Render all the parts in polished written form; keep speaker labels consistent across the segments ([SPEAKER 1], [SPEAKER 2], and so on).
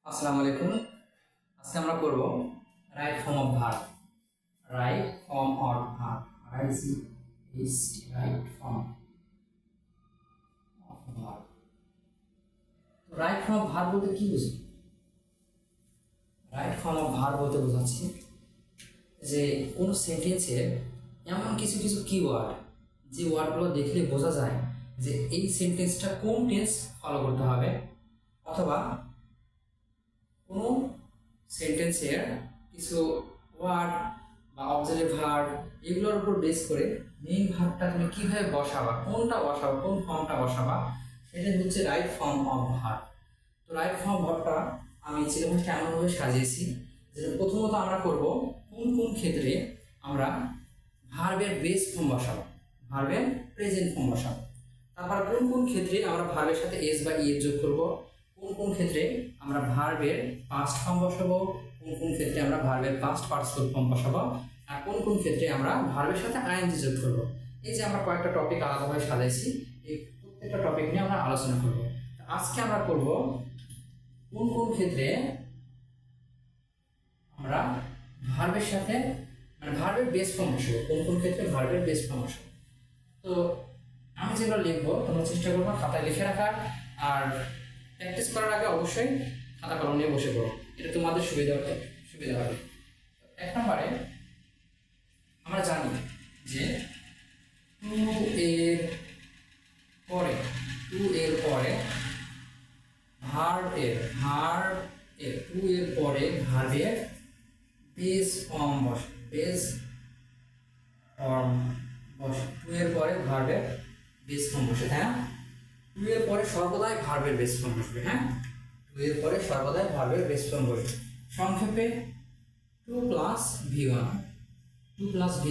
[SPEAKER 1] আসসালামু আলাইকুম। আজকে আমরা করব right form of verb. Right form of verb, right form of verb. তো রাইট ফর্ম অফ ভার্ব বলতে কি বুঝি? রাইট ফর্ম অফ ভার্ব বলতে বোঝাচ্ছি যে কোনো সেন্টেন্সের এমন কিছু কিছু কিওয়ার্ড, যে ওয়ার্ডগুলো দেখলে বোঝা যায় যে এই সেন্টেন্সটা কোন টেন্স ফলো করতে হবে, অথবা কোনো সেন্টেন্সের কিছু ওয়ার্ড বা অবজেক্টিভ ভার্ব এগুলোর উপর বেস করে মেইন ভার্বটা তুমি কীভাবে বসাবা, কোনটা বসাবা, কোন ফর্মটা বসাবা, সেটা হচ্ছে রাইট ফর্ম অফ ভার্ব। তো রাইট ফর্ম ভার্বটা আমি সিলেবাসটা এমনভাবে সাজিয়েছি যে প্রথমত আমরা করব কোন কোন ক্ষেত্রে আমরা ভার্বের বেস ফর্ম বসাবো, ভার্বের প্রেজেন্ট ফর্ম বসাবো। তারপর কোন কোন ক্ষেত্রে আমরা ভার্বের সাথে এস বা ই যোগ করব, কোন কোন ক্ষেত্রে আমরা ভার্বের পাস্ট ফর্ম বসাবো, কোন কোন ক্ষেত্রে আমরা ভার্বের পাস্ট পার্টিসিপল ফর্ম বসাবো, আর কোন কোন ক্ষেত্রে আমরা ভার্বের সাথে আইএনজি যোগ করব। এই যে আমরা কয়েকটা টপিক আলাদাভাবে সাজাইছি, এই প্রত্যেকটা টপিক নিয়ে আমরা আলোচনা করব। আজকে আমরা করব কোন কোন ক্ষেত্রে আমরা ভার্বের সাথে ভার্বের বেস ফর্ম বসাবো, কোন কোন ক্ষেত্রে ভার্বের বেস ফর্ম বসাবো। তো আমি যেগুলো লিখবো তোমরা চেষ্টা করবো খাতায় লিখে রাখার, আর প্র্যাকটিস করার আগে অবশ্যই খাতা কলম নিয়ে বসে পড়ো, এটা তোমাদের সুবিধা হবে। এক নম্বরে আমরা জানি যে টু এর পরে টু এর পরে ভার্বের বেস ফর্ম বসে, টু এর পরে ভার্বের বেস ফর্ম বসে, তাই না? টু এর পরে সর্বদাই ভার্বের বেস ফর্ম বসবে। হ্যাঁ, টু এর পরে সর্বদাই ভার্বের বেস ফর্ম বসবে। সংক্ষেপে টু প্লাস ভি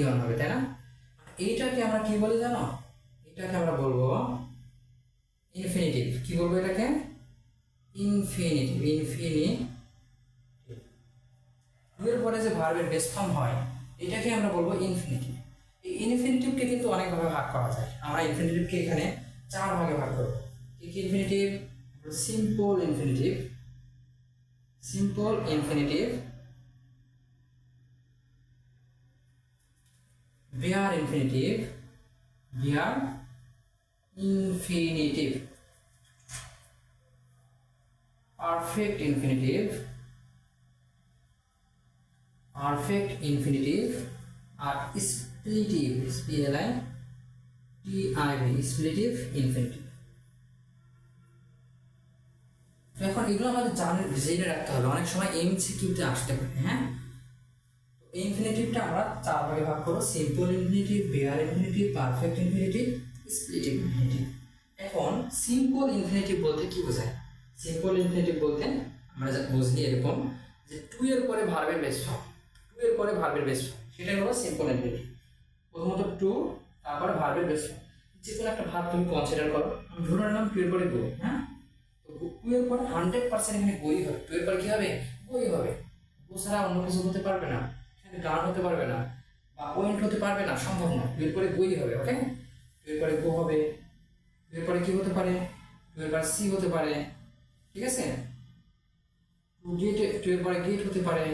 [SPEAKER 1] ওয়ান হবে, তাই না? এইটাকে আমরা কি বলি জানো? এটাকে আমরা বলবো ইনফিনিটিভ। কি বলবো এটাকে? ইনফিনিটিভ। টু এর পরে যে ভার্বের বেস ফর্ম হয় এটাকে আমরা বলবো ইনফিনিটিভ। এই ইনফিনিটিভকে কিন্তু অনেকভাবে ভাগ করা যায়। আমরা ইনফিনিটিভকে এখানে 4 ভাগে ভাগ করব। কি infinitive? Simple infinitive, bare infinitive, perfect infinitive, আর স্প্লিটিভ, স্প্লিটিভ ইনফিনিটিভ। তো এখন এগুলো আমাদের জেনে রাখতে হবে, অনেক সময় এমসিকিউতে আসতে পারে। হ্যাঁ, ইনফিনিটিভটা আমরা 4 ভাগে ভাগ করব: simple infinitive, bare infinitive, perfect infinitive, split infinitive. এখন সিম্পল ইনফিনিটিভ বলতে কি বোঝায়? সিম্পল ইনফিনিটিভ বলতে আমরা বুঝি এরকম যে টু এর পরে ভার্বের বেস ফর্ম, সেটাই হলো সিম্পল ইনফিনিটিভ। প্রথমত টু, তারপরে ভার্বের বেস ফর্ম। যে কোনো একটা ভার্ব তুমি কনসিডার করো, আমি ধরে নিলাম টু এর পরে গো। হ্যাঁ, তো টু এর পরে 100% এখানে গই হবে। টু এর পরে কি হবে? গই হবে। গো ছাড়া অন্য কিছু হতে পারবে না, গান হতে পারবে না, বা পয়েন্ট হতে পারবে না, সম্ভব না। টু এর পরে গই হবে। ওকে, টু এর পরে গো হবে। টু এর পরে কি হতে পারে? টু এর পরে সি হতে পারে, ঠিক আছে? টু এর পরে গেট হতে পারে।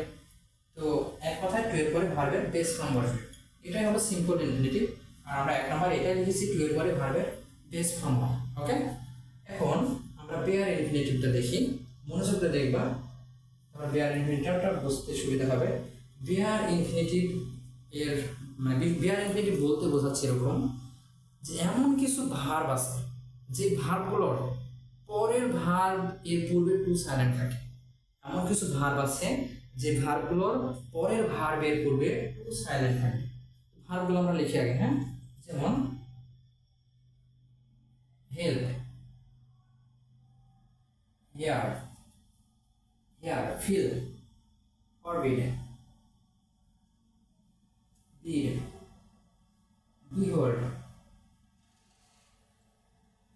[SPEAKER 1] তো এক কথায় টু এর পরে ভার্বের বেস ফর্ম বসবে, এটাই হলো সিম্পল ইনফিনিটিভ। আর আমরা 1 নম্বর এটাই লিখেছি, টু এর পরে ভার্বের বেস ফর্ম হয়। ওকে, এখন আমরা বেয়ার ইনফিনিটিভটা দেখি, মনোযোগ দিয়ে দেখবা, আমরা বেয়ার ইনফিনিটিভটা বুঝতে সুবিধা হবে। বেয়ার ইনফিনিটিভ বলতে বোঝাচ্ছে এরকম যে এমন কিছু ভার্ব আছে যে ভার্বগুলোর পরের ভার্ব এর পূর্বে টু সাইলেন্ট থাকে। এমন কিছু ভার্ব আছে যে ভার্বগুলোর পরের ভার্বের পূর্বে টু সাইলেন্ট থাকে। ভার্বগুলো আমরা লিখি আগে। হ্যাঁ, যেমন help, here, feel, forbidden, did, behold,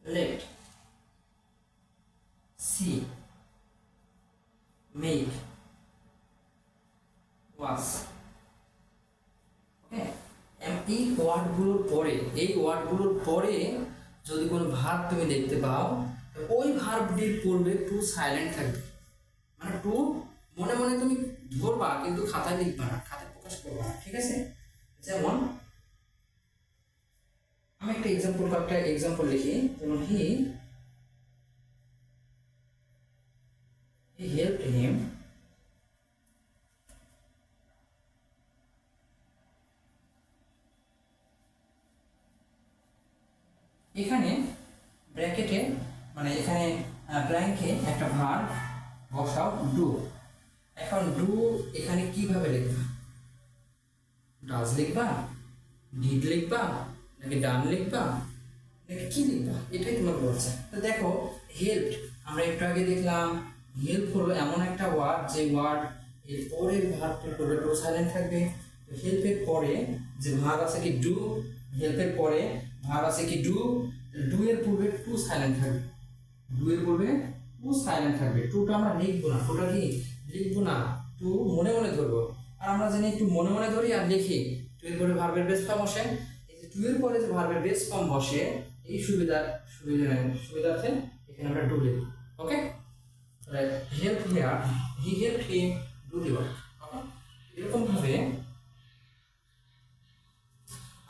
[SPEAKER 1] let, see, make, was। Okay, এই ওয়ার্ডগুলোর পরে যদি কোনো ভার্ব তুমি দেখতে পাও, ওই ভার্বটির পূর্বে টু সাইলেন্ট থাকবে। মানে টু মনে মনে তুমি ধরবা কিন্তু খাতায় লিখবা না, খাতায় প্রকাশ করবা না, ঠিক আছে? যেমন আমি একটা এক্সাম্পল লিখি, যেমন হি হেল্পড হিম এখানে ব্র্যাকেটে মানে এখানে ব্ল্যাঙ্কে একটা ভার্ব বসাও ডু। এখন ডু এখানে কিভাবে লিখবা? ডাজ লিখবা, ডিড লিখবা, নাকি ডান লিখবা, নাকি কি লিখবা, এটাই তোমার বলছে। তো দেখো হেল্প, আমরা একটু আগে দেখলাম হেল্প হলো এমন একটা ওয়ার্ড যে ওয়ার্ড এর পরের ভার্বটা করবে টু সাইলেন্ট থাকবে। তো হেল্পের পরে যে ভার্ব আছে কি ডু, হেল্পের পরে ভার্ব আছে কি ডু, ডু এর পূর্বে টু সাইলেন্ট থাকবে, ডু এর পূর্বে টু সাইলেন্ট থাকবে। টুটা আমরা লিখবো না, টুটা কি লিখবো না, টু মনে মনে ধরবো। আর আমরা জানি একটু মনে মনে ধরি আর লিখি, টু এর পরে ভার্বের বেস ফর্ম বসে, এই যে টু এর পরে যে ভার্বের বেস ফর্ম বসে এই সুবিধার্থে এখানে আমরা ডু লিখব। Okay, help here, he helped him do the work. Okay, এরকম ভাবে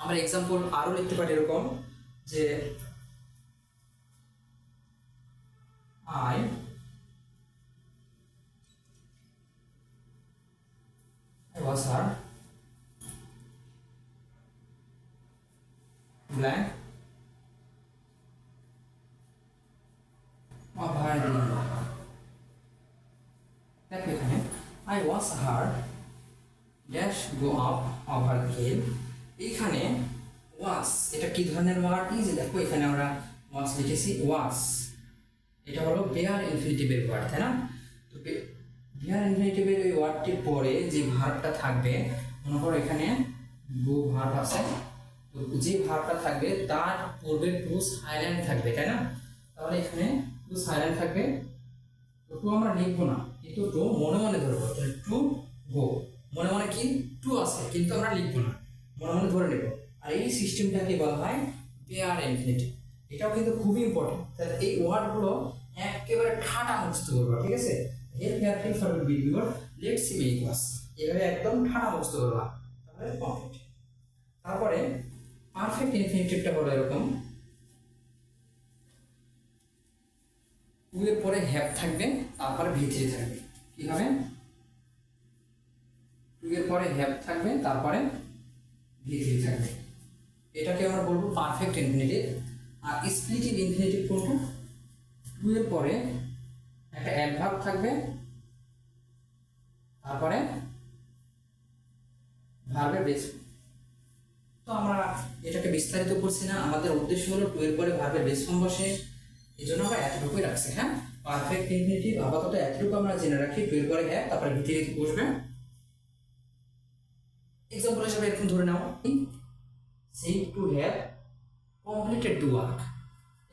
[SPEAKER 1] আমরা এক্সাম্পল আরো লিখতে পারি, এরকম যে I was her blank of her dinner. দেখো এখানে I was her dash go up of her hill। এইখানে was এটা কি ধরনের ওয়ার্ড? এই যে দেখো এখানে আমরা was লিখেছি was, এটা হলো বেয়ার ইনফিনিটিভের ওয়ার্ড, তাই না? তো বেয়ার ইনফিনিটিভের এই ওয়ার্ডটির পরে যে ভার্বটা থাকবে, মনে করো এখানে গো ভার্ব আছে, তো যে ভার্বটা থাকবে তার পূর্বে টু সাইলেন্ট থাকবে, তাই না? তাহলে এখানে টু সাইলেন্ট থাকবে, তো টু আমরা লিখবো না কিন্তু টু মনে মনে ধরবো। টু গো মনে মনে কি টু আছে কিন্তু আমরা লিখবো না, মনে মনে ধরে নেব। আর এই সিস্টেমটাকে বলা হয় বেয়ার ইনফিনিটিভ। এটাও কিন্তু খুবই ইম্পর্টেন্ট। তাহলে এই ওয়ার্ডগুলো একেবারে ঠাটা মুখস্থ করবা, ঠিক আছে? হেল্প হেয়ার ফিল ফর বিউর লেটস সি মেক ক্লাস, এভাবে একদম ঠাটা মুখস্থ করবা, তাহলে কমপ্লিট। তারপরে পারফেক্ট ইনফিনিটিভটা হলো এরকম, টু এর পরে হ্যাভ থাকবে, তারপরে ভি3 থাকবে। কি হবে? টু এর পরে হ্যাভ থাকবে, তারপরে ভি3 থাকবে। এটাকে আমরা বলবো পারফেক্ট ইনফিনিটিভ। আর স্প্লিটিভ ইনফিনিটিভ কোনটা? টু এর পরে একটা অ্যাডভার্ব থাকবে, তারপরে ভার্বের বেস। তো আমরা এটাকে বিস্তারিত করছি না, আমাদের উদ্দেশ্য হলো টু এর পরে ভার্বের বেস ফর্ম বসে, এই জন্য আমরা এতটুকুই রাখছি। হ্যাঁ, পারফেক্ট ইনফিনিটিভ আপাতত এতটুকু আমরা জেনে রাখি, টু এর পরে হ্যাভ, তারপরে ভি3 বসবে। এক্সাম্পল হিসেবে এরকম ধরে নাও, seem to have completed the work,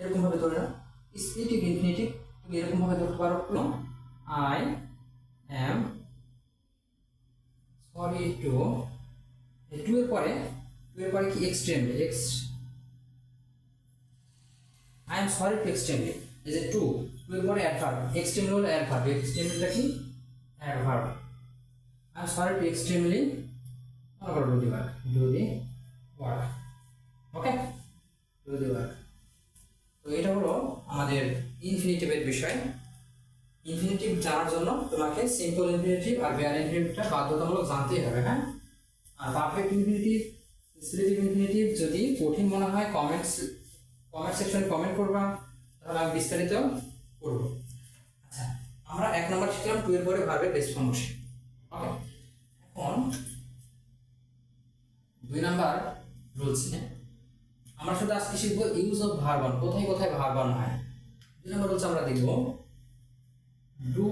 [SPEAKER 1] এরকম ভাবে ধরে নাও। স্প্লিটিভ ইনফিনিটিভ তুমি এরকম ভাবে ধরতে পারো, I am sorry to, to এর পরে কি extremely, I am sorry to extremely, এই যে টু এর পরে অ্যাডভার্ব, এক্সট্রিমলি হলো অ্যাডভার্ব, এক্সট্রিমলিটা কি adverb. I am sorry to extremely do the work, okay, do the work। তো এটা হলো আমাদের ইনফিনিটিভের বিষয়। ইনফিনিটিভ জানার জন্য তোমাকে সিম্পল ইনফিনিটিভ আর বেয়ার ইনফিনিটিভটা বাধ্যতামূলক জানতেই হবে। হ্যাঁ, আর পারফেক্ট ইনফিনিটিভ, স্প্লিটিভ ইনফিনিটিভ যদি কঠিন মনে হয় কমেন্ট সেকশনে কমেন্ট করবা, তাহলে আমি বিস্তারিত করব। আচ্ছা, আমরা 1 নম্বর শিখলাম টু এর পরে ভার্বের বেস ফর্ম বসে। ওকে, এখন 2 নাম্বার রুলস নিয়ে আমরা শুধু আজকে শিখবো ইউজ অফ ভার্ব অন, কোথায় কোথায় ভার্ব অন হয়। 2 নম্বর রুলস আমরা দেখব ডু,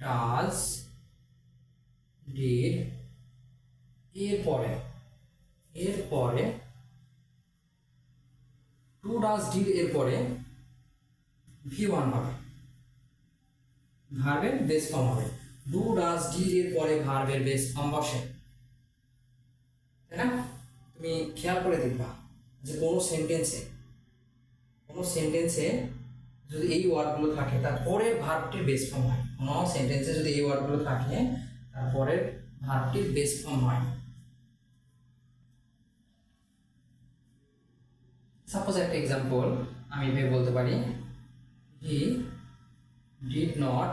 [SPEAKER 1] ডাজ, ডিড, এর পরে ডু, ডাজ, ডিড এর পরে ভি1 হবে, ভার্বের বেস ফর্ম হবে। ডু, ডাজ, ডিড এর পরে ভার্বের বেস ফর্ম বসে, তাই না? তুমি খেয়াল করে দেখবা যে কোনো সেন্টেন্সে যদি এই ওয়ার্ডগুলো থাকে তার পরের ভার্বটির বেস ফর্ম হয়। কোনো সেন্টেন্সে যদি এই ওয়ার্ডগুলো থাকে তারপরের ভার্বটির বেস ফর্ম হয়। সাপোজ একটা এক্সাম্পল আমি এভাবে বলতে পারি, he did not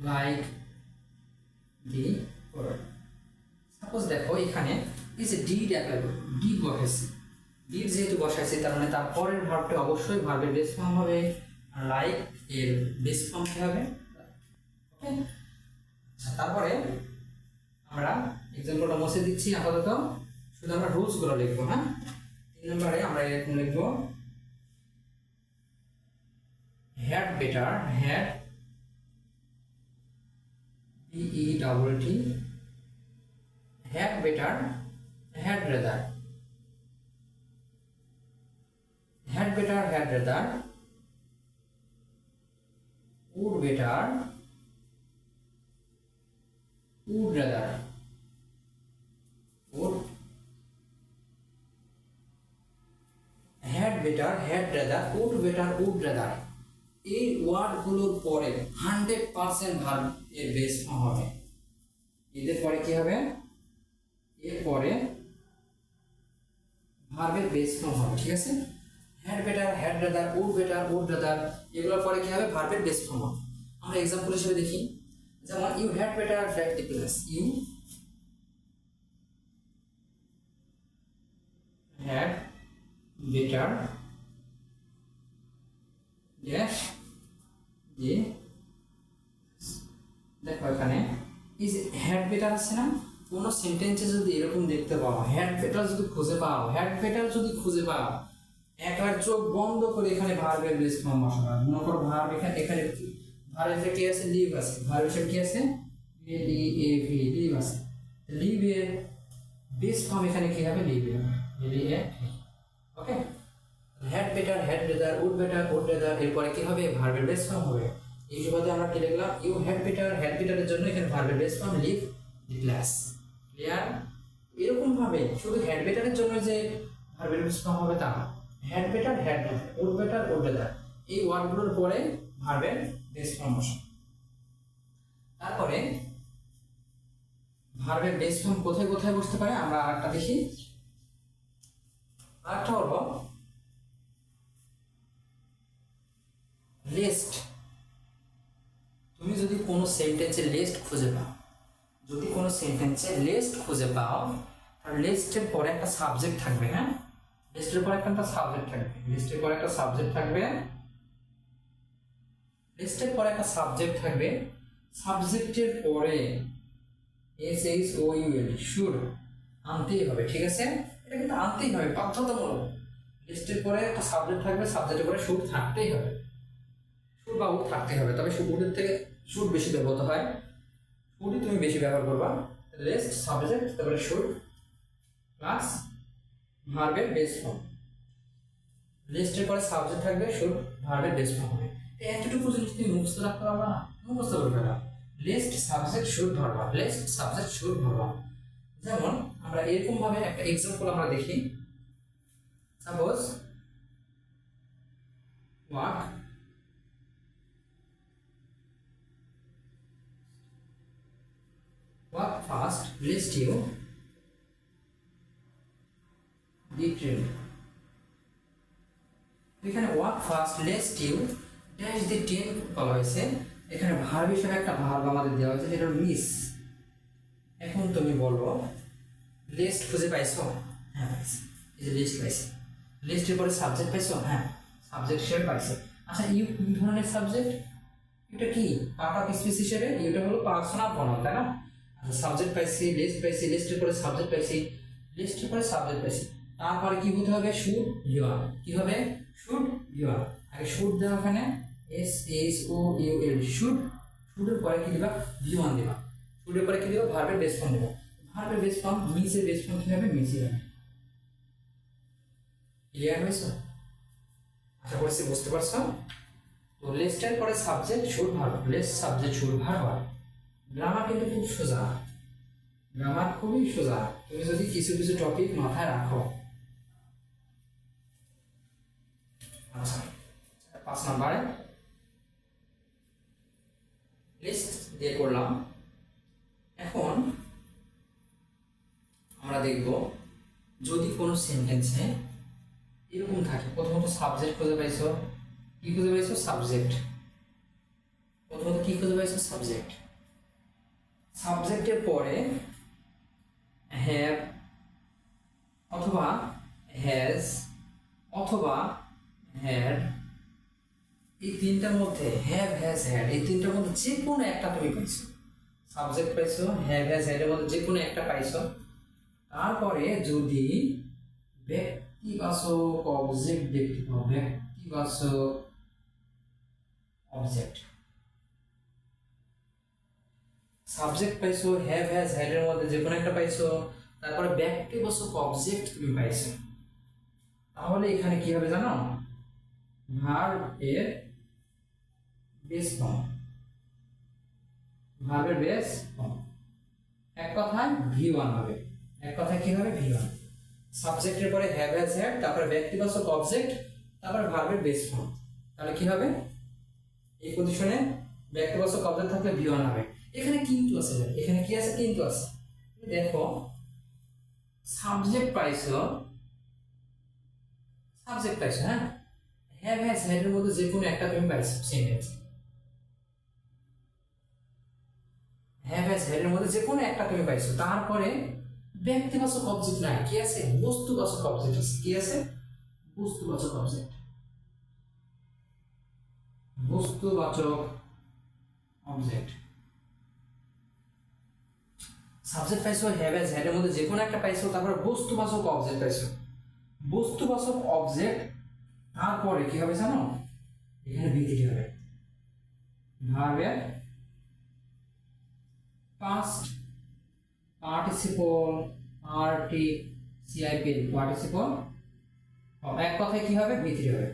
[SPEAKER 1] like the word. Suppose দেখো এখানে এই যে ডিড ডিড বসাইছি, ডিড যেহেতু বসাইছি তার মানে তার পরের ভার্বটি অবশ্যই ভার্বের বেস ফর্ম হবে, আর লাইক এর বেস ফর্ম কি হবে, ওকে। তারপরে আমরা এক্সাম্পলটা মুছে দিচ্ছি আপাতত, শুধু আমরা রুলসগুলো লিখবো। হ্যাঁ, 3 নম্বরে আমরা এরকম লিখবো, had better, had BETT, had better, had rather, had better, had rather, would better, would rather, would, had better, had rather, would better, would rather। এই ওয়ার্ডগুলোর পরে 100% ভার্ব এর বেস ফর্ম হবে। এদের পরে কি হবে, এরপরে ভার্বের বেস ফর্ম হবে, ঠিক আছে। Had better, had rather, would better, would rather, এগুলোর পরে কি হবে, ভার্বের বেস ফর্ম হবে। আমরা এক্সাম্পল হিসেবে দেখি, যেমন you had better dash the class, you had better dash the, দেখো এখানে এই যে হ্যাড বেটার আছে না, কোনো সেন্টেন্সে যদি এরকম দেখতে পাও, হ্যাড বেটার যদি খুঁজে পাও, হ্যাড বেটার যদি খুঁজে পাও, একবার চোখ বন্ধ করে এখানে ভার্বের বেস ফর্ম বসাবা। মনে করো ভার্ব এখানে ভার্বের কি আছে, লিভ আছে, ভার্বের কি আছে, LEAV, লিভ আছে। লিভ এর বেস ফর্ম এখানে কি হবে, লিভ এর, okay. Had better, had rather, would better, would rather, এরপরে কি হবে, ভার্বের বেস ফর্ম হবে। এই সুবাদে আমরা কি লিখলাম, ইউ হ্যাড বেটার, হ্যাড বেটারের জন্য এখানে ভার্বের base form leave the class, clear. এরকম ভাবে শুধু হ্যাড বেটারের জন্য যে ভার্বের বেস ফর্ম হবে তা না, had better, had rather, would better, would rather, এই ওয়ার্ডগুলোর পরে ভার্বের বেস ফর্ম বসে। তারপরে ভার্বের বেস ফর্ম কোথায় কোথায় বসতে পারে আমরা আরেকটা দেখি। আরেকটা হলো লিস্ট। তুমি যদি কোনো সেন্টেন্সে লিস্ট খুঁজে পাও, যদি কোনো সেন্টেন্সে লিস্ট খুঁজে পাও, আর লিস্টের পরে একটা সাবজেক্ট থাকবে, হ্যাঁ, লিস্টের পরে একটা সাবজেক্ট থাকবে, লিস্টের পরে একটা সাবজেক্ট থাকবে, লিস্টের পরে একটা সাবজেক্ট থাকবে, সাবজেক্টের পরে SHOUL শুড আনতেই হবে, ঠিক আছে। এটা কিন্তু আনতেই হবে, বাধ্যতামূলক। লিস্টের পরে একটা সাবজেক্ট থাকবে, সাবজেক্টের পরে শুড থাকতেই হবে, শুড বা উড থাকতে হবে। তবে শুডের থেকে শুড বেশি ব্যবহৃত হয়, শুডই তুমি বেশি ব্যবহার করবা। লিস্ট, সাবজেক্ট, তারপরে শুড প্লাস ভার্বের বেস ফর্ম। লিস্টের পরে সাবজেক্ট থাকবে, শুড, ভার্বের বেস ফর্ম হবে। এতটুকু জিনিস তুমি মুখস্থ রাখতে পারবা না, মুখস্থ করবে না। Lest, subject, should, verb, lest, subject, should, verb. যেমন আমরা এরকম ভাবে একটা এক্সাম্পল আমরা দেখি, suppose walk fast, lest you the train। এখানে walk fast lest you dash the train বলা হয়েছে। এখানে ভার্ব হিসেবে একটা ভার্ব আমাদের দেওয়া হয়েছে, যেটা মিস। এখন তুমি বলো লিস্ট খুঁজে পাইছো, হ্যাঁ পাইছি, এই যে লিস্ট পাইছি। লিস্টের পরে সাবজেক্ট পাইছো, হ্যাঁ সাবজেক্ট হিসেবে পাইছো। আচ্ছা ইউ কোন ধরনের সাবজেক্ট, এটা কি পার্ট অফ স্পিচ হিসেবে, এটা হলো পার্সোনাল প্রনাউন, তাই না। আচ্ছা সাবজেক্ট পাইছি, লিস্ট পাইছি, লিস্টের পরে সাবজেক্ট পাইছি, লিস্টের পরে সাবজেক্ট পাইছি, তারপরে কি হতে হবে, শুড ভিওয়ান। কি হবে, শুড ভিওয়ান। আগে শুড দেওয়া, ওখানে SHOUL শুড, শুডের পরে কি দিবা, ভিওয়ান দিবা। শুডের পরে কি দিবা, ভার্বের বেস ফর্ম দিবা। ভার্বের বেস ফর্ম, মিসের বেস ফর্ম কি হবে, মিসি হবে। ক্লিয়ার হয়েছে? আশা করছি বুঝতে পারছো। তো লিস্টের পরে subject, should, verb, lest, subject, should, verb. Grammar কিন্তু খুব সোজা, গ্রামার খুবই সোজা, তুমি যদি কিছু কিছু টপিক মাথায় রাখো। আচ্ছা নাম্বারে লিস্ট দিয়ে করলাম। এখন আমরা দেখব যদি কোনো সেন্টেন্সে এরকম থাকে, প্রথমত সাবজেক্ট খুঁজে পাইছো, কি খুঁজে পাইছো? সাবজেক্ট। প্রথমত কি খুঁজে পাইছো? সাবজেক্ট। সাবজেক্টের পরে হ্যাভ অথবা হ্যাজ অথবা হ্যাড, এই তিনটার মধ্যে হ্যাভ হ্যাজ হ্যাড, এই তিনটার মধ্যে যে কোনো একটা তুমি পাইছো। সাবজেক্ট পাইছো, হ্যাভ হ্যাজ হ্যাড এর মধ্যে যে কোনো একটা পাইছো। তারপরে যদি ব্যক্তিবাচক অবজেক্ট দেখতে পাও, ব্যক্তিবাচক অবজেক্ট, সাবজেক্ট পাইছো, হ্যাভ হ্যাজ হ্যাড এর মধ্যে যে কোনো একটা পাইছো, তারপরে ব্যক্তিবাচক অবজেক্ট তুমি পাইছো, তাহলে এখানে কি হবে জানো? ভার্ব এর বেস ফর্ম, ভার্বের বেস ফর্ম, এক কথায় V1 হবে। এক কথায় কি হবে? V1। সাবজেক্টের পরে হ্যাভ হ্যাজ হ্যাড, তারপরে ব্যক্তিবাচক অবজেক্ট, তারপরে ভার্বের বেস ফর্ম, তাহলে কি হবে? এই পজিশনে ব্যক্তিবাচক অবজেক্ট থাকলে V1 হবে। এখানে কিন্তু আছে, এখানে কি আছে? কিন্তু আছে। দেখো সাবজেক্ট পাইছো, সাবজেক্ট পাইছো, হ্যাঁ, হ্যাভ হ্যাজ হ্যাড এর মধ্যে যে কোনো একটা তুমি পাইছো সেন্টেন্স, হ্যাভ হ্যাজ হ্যাড এর মধ্যে যে কোনো একটা তুমি পাইছো। তারপরে ব্যক্তিবাচক অবজেক্ট নাই, কি আছে? বস্তুবাচক অবজেক্ট আছে। কি আছে? বস্তুবাচক অবজেক্ট, বস্তুবাচক অবজেক্ট। সাবজেক্ট পাইছো, হ্যাভ হ্যাজ হ্যাড এর মধ্যে যে কোনো একটা পাইছো, তারপরে বস্তুবাচক অবজেক্ট পাইছো। বস্তুবাচক অবজেক্ট তারপরে কি হবে জানো? এখানে ভিত্তি হবে ভার্বের পাস্ট পার্টিসিপল পার্টিসিপল পার্টিসিপল, এক কথায় কি হবে? ভিত্তি হবে।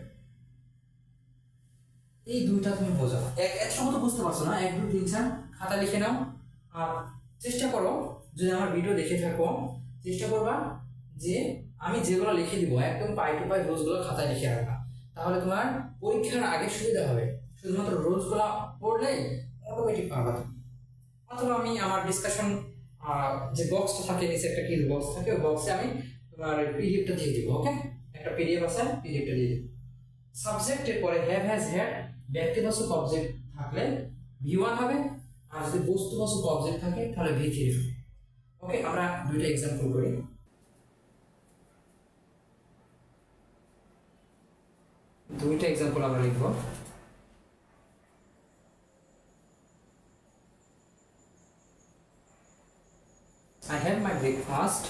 [SPEAKER 1] এই দুইটা তুমি বোঝো, একশো মতো বুঝতে পারছো না? 1 2 3 4 খাতা লিখে নাও। আর চেষ্টা করো, যদি আমার ভিডিও দেখে থাকো, চেষ্টা করবা যে আমি যেগুলো লিখে দিব একদম পাই টু পাই রোজগুলো খাতায় লিখে রাখবা, তাহলে তোমার পরীক্ষার আগে সুবিধা হবে। শুধুমাত্র রোজগুলো পড়লেই অটোমেটিক পারবা। অথবা আমি আমার ডিসকাশন যে বক্সটা থাকে, নিচে একটা কি বক্স থাকে, ওই বক্সে আমি তোমার পিডিএফটা দিয়ে দিব। ওকে, একটা পিডিএফ আছে, পিডিএফটা দিয়ে দিব। সাবজেক্টের পরে হ্যাভ হ্যাজ হ্যাড ব্যক্তিবাচক অবজেক্ট থাকলে V1 হবে, আর যদি বস্তুবাচক অবজেক্ট থাকে তাহলে V3 হবে। ওকে, আমরা দুইটা এক্সাম্পল করি। দুইটা এক্সাম্পল আমরা লিখব। I had my breakfast.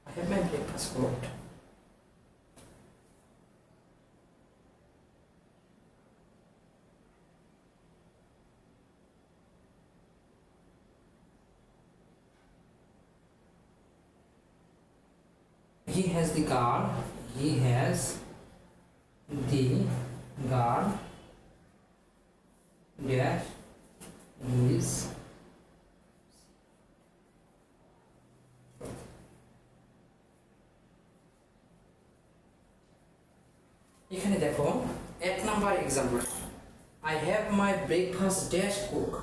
[SPEAKER 1] I had my breakfast cooked. He has the car. He has the car. Dash is এখানে দেখো 1 number example, I have my breakfast dash cook.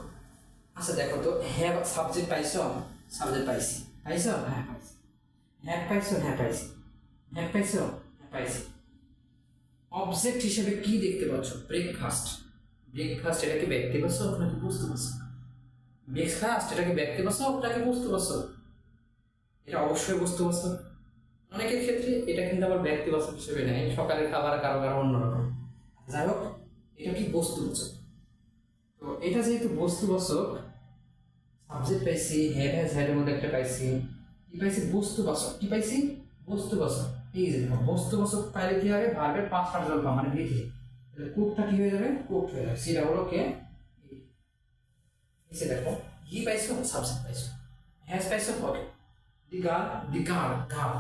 [SPEAKER 1] আচ্ছা দেখো তো, হ্যাভ সাবজেক্ট পাইছো? সাবজেক্ট পাইছি, পাইছো? হ্যাঁ পাইছি। হ্যাভ পাইছো? হ্যাঁ পাইছি। হ্যাভ পাইছো? হ্যাঁ পাইছি। অবজেক্ট হিসেবে কি দেখতে পাচ্ছ? ব্রেকফাস্ট। ব্রেকফাস্ট এটা কি ব্যক্তিবাচক নাকি বস্তুবাচক? ব্রেকফাস্ট এটা কি ব্যক্তিবাচক নাকি বস্তুবাচক? এটা অবশ্যই বস্তুবাচক। অনেকের ক্ষেত্রে এটা কিন্তু আবার ব্যক্তিবাচক হিসেবে নেয়, সকালের খাবার কারো কারো অন্যরকম। যাই হোক, এটা কি বস্তুবাচক। তো এটা যেহেতু বস্তুবাচক, সাবজেক্ট পাইছি, হ্যাভ হ্যাজ হ্যাড এর মধ্যে একটা পাইছি, কি পাইছি? বস্তুবাচক। কি পাইছি? বস্তুবাচক। এই যে দেখো, বস্তুবাচক পাইলে কি হবে? ভার্বের পাস্ট পার্টিসিপল ফর্ম মানে ভিত্তি। তাহলে কুকটা কি হয়ে যাবে? কুকড হয়ে যাবে। সেটা হলো কে? নিচে দেখো, হি পাইছো, সাবজেক্ট পাইছো, হ্যাজ পাইছো, okay. The girl, the girl, girl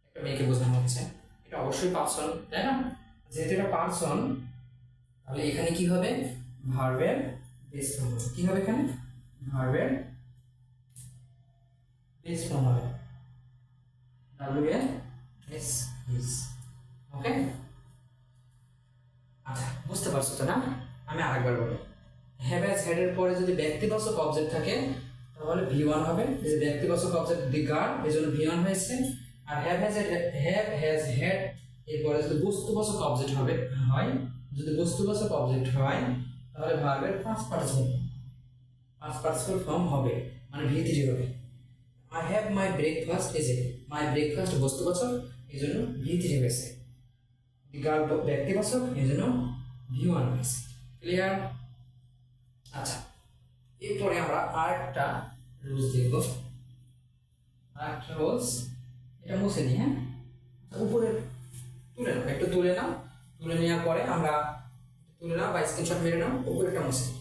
[SPEAKER 1] একটা মেয়েকে বোঝানো হচ্ছে, এটা অবশ্যই পার্সন, তাই না? যেহেতু এটা পার্সন, তাহলে এখানে কি হবে? ভার্বের বেস ফর্ম হবে। কি হবে এখানে? ভার্বের বেস ফর্ম হবে ডাব্লিউ এ এস ইজ। ওকে, আচ্ছা বুঝতে পারছো তো না? আমি আরেকবার বলি, হ্যাভ হ্যাজ হ্যাড এর পরে যদি ব্যক্তিবাচক অবজেক্ট থাকে তাহলে ভি1 হবে, যে ব্যক্তিবাচক অবজেক্ট দি গার্ড, এই জন্য ভি1 হয়েছে। আর হ্যাভ হ্যাজ হ্যাড এরপরে যদি বস্তুবাচক অবজেক্ট হবে হয়, যদি বস্তুবাচক অবজেক্ট হয় তাহলে ভার্বের পাস্ট পার্টিসিপল ফর্ম হবে, মানে ভি3 হবে। আই হ্যাভ মাই ব্রেকফাস্ট, এই যে মাই ব্রেকফাস্ট বস্তুবাচক, এই জন্য ভি3 হয়েছে। দি গার্ড ব্যক্তিবাচক, এই জন্য ভি1 হয়েছে। ক্লিয়ার? আচ্ছা, এরপরে আমরা আরেকটা রুলস দেখব। আরেকটা রুলস, এটা মুছে নিই। হ্যাঁ, উপরে তুলে নাও, একটু তুলে নাও, তুলে নেওয়ার পরে আমরা তুলে নাও বা স্ক্রিনশট মেরে নাও, উপরেটা মুছে নিই।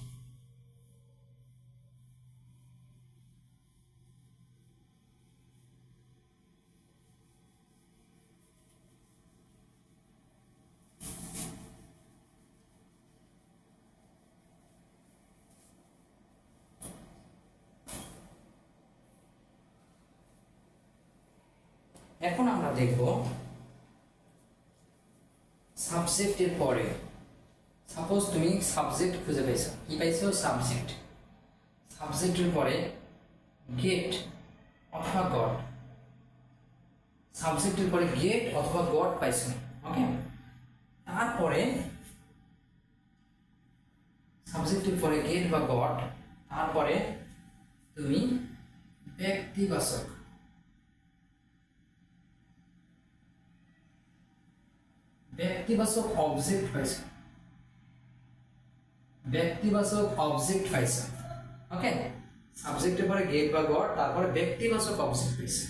[SPEAKER 1] এখন আমরা দেখব সাবজেক্টের পরে, সাপোজ তুমি সাবজেক্ট খুঁজে পাইছো, কি পাইছো? সাবজেক্ট। সাবজেক্টের পরে গেট অথবা গড, সাবজেক্টের পরে গেট অথবা গড পাইছো। ওকে, তারপরে সাবজেক্টের পরে গেট বা গড, তারপরে তুমি ব্যক্তিবাচক অবজেক্ট পাইছো, ব্যক্তিবাচক অবজেক্ট পাইছো। ওকে, সাবজেক্টের পরে গেট বা গড, তারপরে ব্যক্তিবাচক অবজেক্ট পাইছো।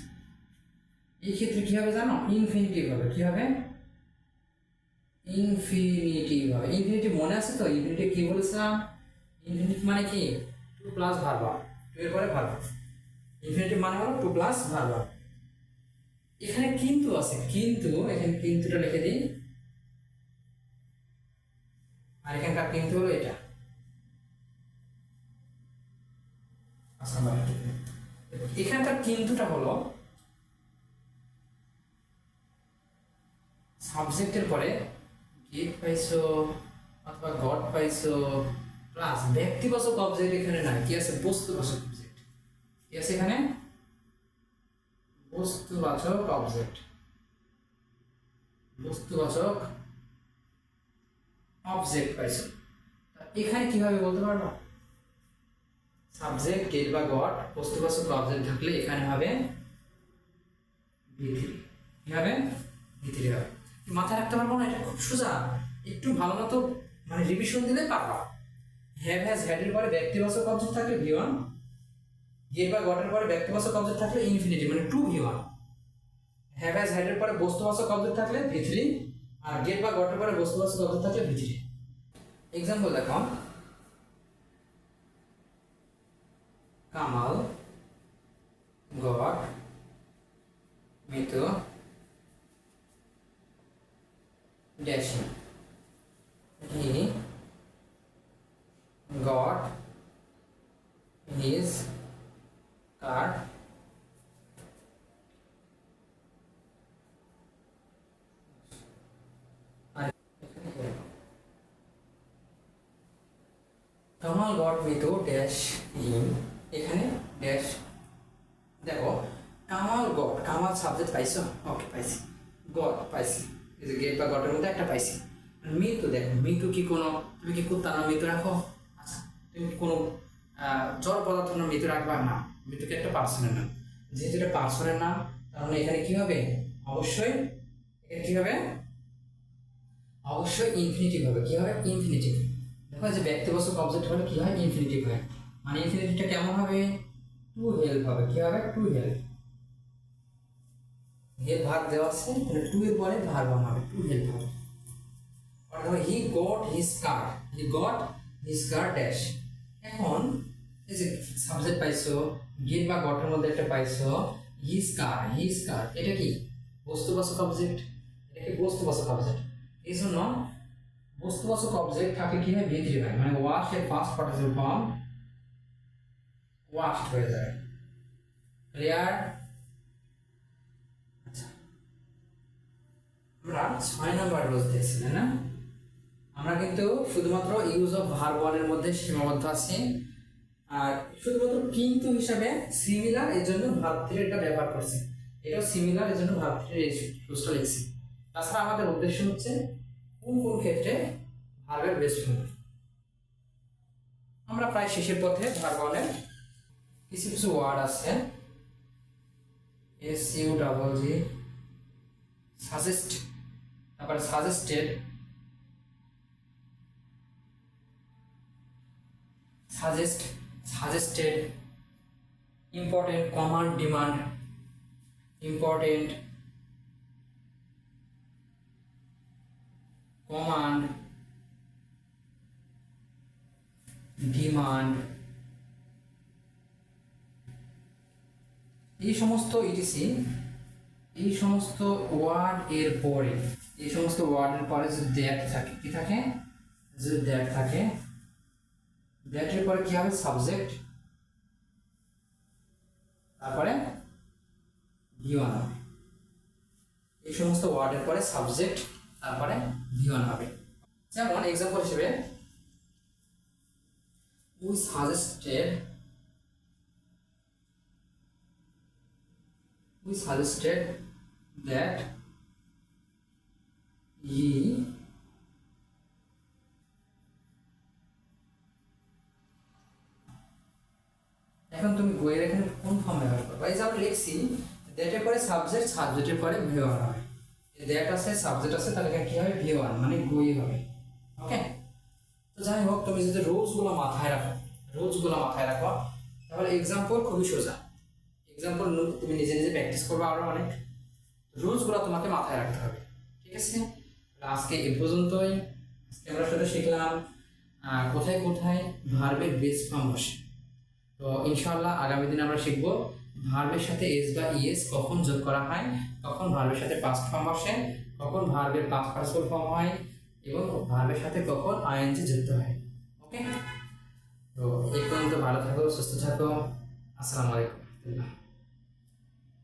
[SPEAKER 1] এই ক্ষেত্রে কি হবে জানো? ইনফিনিটিভ হবে। কি হবে? ইনফিনিটিভ হবে। ইনফিনিটিভ মনে আছে তো? ইনফিনিটিভ কি বলেছিলাম? ইনফিনিটিভ মানে কি? টু প্লাস ভার্ব, টু এর পরে ভার্ব। ইনফিনিটিভ মানে হলো টু প্লাস ভার্ব। এখানে কিন্তু আছে, কিন্তু এখানে কিন্তুটা লিখে দিই, আর এখানকার কিন্তু হলো এটা। আচ্ছা, এখানকার কিন্তুটা হলো সাবজেক্টের পরে গেট পাইছো অথবা গড পাইছো প্লাস ব্যক্তিবাচক অবজেক্ট এখানে নাই। কি আছে? বস্তুবাচক অবজেক্ট। কি আছে এখানে? বস্তুবাচক অবজেক্ট। বস্তুবাচক অবজেক্ট পাইছো। এখানে কিভাবে বলতে পারবা? সাবজেক্ট গেট বা গড বস্তুবাচক অবজেক্ট থাকলে এখানে হবে ভি3। কি হবে? ভি3 হবে। মাথায় রাখতে পারবো না? এটা খুব সোজা, একটু ভালো মতো মানে রিভিশন দিলে পারবা। হ্যাভ হ্যাজ হ্যাড এর পরে ব্যক্তিবাচক অবজেক্ট থাকলে ভি1, গেট বা গটের পরে ব্যক্তিবাচক অবজেক্ট থাকলে ইনফিনিটিভ মানে to V one. Have has had এর পরে বস্তুবাচক অবজেক্ট থাকলে ভি3, আর গেট বা গটের পরে বস্তুবাচক অবজেক্ট থাকলে ভি3। এক্সাম্পল দেখো, Kamal goat Mitu dashing, he got his car Kamal goat Mitu dash him, এখানে ড্যাশ। দেখো কামাল গট, কামাল সাবজেক্ট পাইছো? ওকে পাইছি। গট পাইছি, এই যে গেট বা গটের মধ্যে একটা পাইছি। মৃত্যু, দেখো মৃত্যু কি কোনো, তুমি কি কুত্তা নাম মৃত্যু রাখো? আচ্ছা, তুমি কোনো জড় পদার্থ নাম মৃত্যু রাখবা না, মৃত্যুকে একটা পার্সনের নাম। যেহেতু এটা পার্সনের নাম, তাহলে এখানে কি হবে? অবশ্যই এখানে কি হবে? অবশ্যই ইনফিনিটিভ হবে। কি হবে? ইনফিনিটিভ। দেখো যে ব্যক্তিবাচক অবজেক্ট হলে কি হয়? ইনফিনিটিভ হয়। মানে ইনফিনিটিভটা কেমন হবে? টু হেল্প হবে। কি হবে? To help. হেল্প ভাগ দেওয়া আছে, তাহলে টু এর পরে ভাগ হবে, টু হেল্প হবে। আর দেখো he got his car, he got his car dash. এখন এই যে সাবজেক্ট পাইছো, গেট বা গটের মধ্যে একটা পাইছো হিজ কার, হিজ কার, এটা কি? বস্তুবাচক অবজেক্ট। এটা কি? বস্তুবাচক অবজেক্ট। এই জন্য বস্তুবাচক অবজেক্ট থাকে কি হয়? ভি3 হয়, মানে ওয়াশ এর ফার্স্ট পার্টিসিপল ফর্ম ওয়াশড হয়ে যায়। রেয়ার। আচ্ছা, আমরা 6 নম্বর রোজ দেখছি তাই না? আমরা কিন্তু শুধুমাত্র ইউজ অফ ভার্ব ওয়ানের মধ্যে সীমাবদ্ধ আছি, আর শুধুমাত্র কিন্তু হিসাবে সিমিলার এর জন্য ভার্ব থ্রি এটা ব্যবহার করছি, এটাও সিমিলার এর জন্য ভার্ব থ্রি এই ক্লোজটা লিখছি। তাছাড়া আমাদের উদ্দেশ্য হচ্ছে কোন কোন ক্ষেত্রে ভার্বের বেস্ট ফর্ম। আমরা প্রায় শেষের পথে ভার্ব ওয়ানের কিছু কিছু ওয়ার্ড আছে, SUGG, সাজেস্ট, তারপরে suggested, suggested, important, command, demand, important, command, demand, এই সমস্ত ইটিসি, এই সমস্ত ওয়ার্ড এর পরে, এই সমস্ত ওয়ার্ডের পরে যদি দ্যাট থাকে, কি থাকে? যদি দ্যাট থাকে, দ্যাটের পরে কি হবে? সাবজেক্ট, তারপরে ভিওয়ান হবে। এই সমস্ত ওয়ার্ডের পরে সাবজেক্ট, তারপরে ভিওয়ান হবে। যেমন এক্সাম্পল হিসেবে উই suggested that ye এখন তুমি গোয়ের এখানে কোন ফর্ম ব্যবহার করবে? এই যে আমরা লিখছি দ্যাটের পরে সাবজেক্ট, সাবজেক্টের পরে ভিওয়ান হবে। দ্যাট আছে, সাবজেক্ট আছে, তাহলে কি হবে? ভিওয়ান মানে গোই হবে। ওকে, তো যাই হোক, তুমি যদি রুলসগুলো মাথায় রাখো, তাহলে এক্সাম্পল খুবই সোজা। এক্সাম্পল তুমি নিজে নিজে প্র্যাকটিস করবে, আরো অনেক রুলসগুলো তোমাকে মাথায় রাখতে হবে। ঠিক আছে, আজকে এ পর্যন্তই। আমরা শুধু শিখলাম কোথায় কোথায় ভার্বের বেস ফর্ম বসে। তো ইনশাআল্লাহ আগামী দিন আমরা শিখব ভার্বের সাথে এস বা ইএস কখন যোগ করা হয়, কখন ভার্বের সাথে পাস্ট ফর্ম বসে, কখন ভার্বের পাস্ট পার্টিসিপল ফর্ম হয়, এবং ভার্বের সাথে কখন আইএনজি যুক্ত হয়। ওকে, তো এই পর্যন্ত ভালো থাকো, সুস্থ থাকো। আসসালামু আলাইকুম।